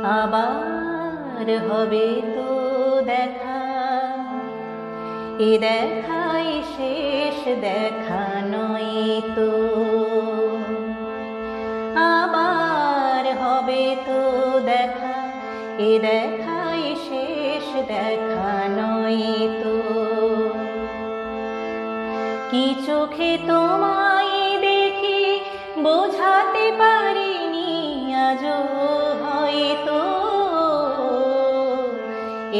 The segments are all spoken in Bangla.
আবার হবে তো দেখা, এ দেখাই শেষ দেখা নয় তো। আবার হবে তো দেখা, এ দেখাই শেষ দেখা নয় তো। কি চোখে তোমায় দেখি বোঝাতে পারিনি আজও হয়তো,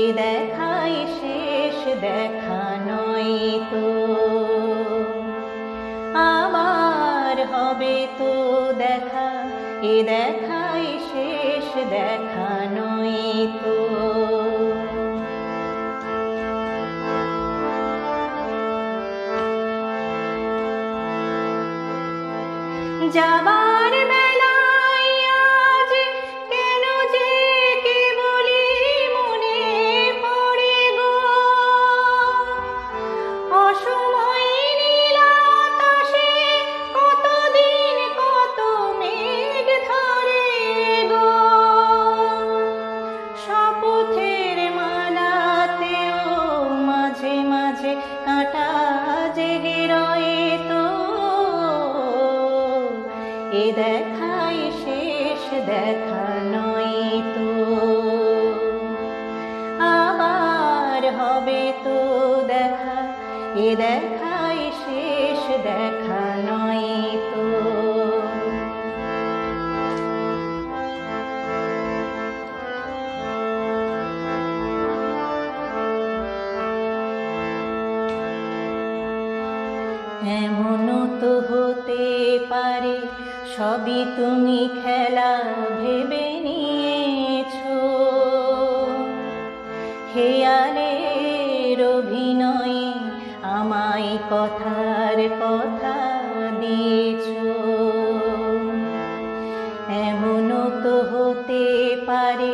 এ দেখাই শেষ দেখা নয় তো। আবার হবে তো দেখা, এ দেখাই শেষ দেখা নয় তো। যাবার বেলায় আজ কেন যে কেবলই মনে পড়ে গো, অসময় নীল আকাশে কতদিন কত মেঘ ধরে গো। শপথের মালাতেও মাঝে মাঝে কাঁটা জেগে রয়ে তো, এ দেখাই শেষ দেখা নয় তো। আবার হবে তো দেখা, এ দেখাই শেষ দেখা নয় তো। এমনও তো হতে পারে সবই তুমি খেলা ভেবে নিয়েছো, হেয়ালের অভিনয়ে আমায় কথার কথা দিয়েছো। এমনও তো হতে পারে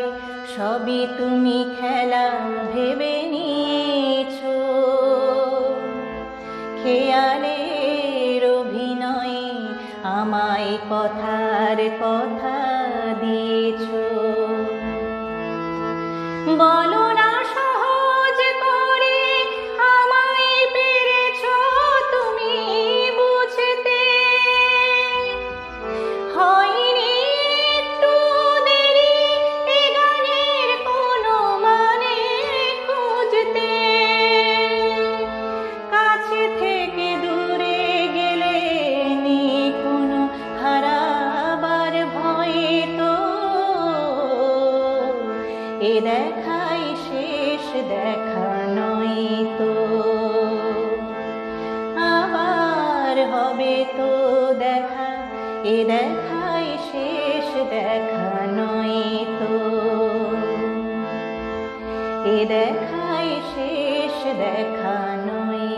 সবই তুমি খেলা ভেবে নিয়েছো, খেয়ালের অভিনয়ে আমায় কথার কথা দিয়েছো। বলো না সহজ করে আমায় পেরেছো তুমি বুঝতে, হয়নি একটু দেরি এ গানের কোনো মানে খুঁজতে। কাছে থেকে দূরে গেলে নি কোনো হারাবার ভয় তো, এ দেখাই শেষ দেখা নয় তো। আবার হবে তো দেখা, এ দেখাই শেষ দেখা নয় তো। এ দেখাই শেষ দেখা নয়।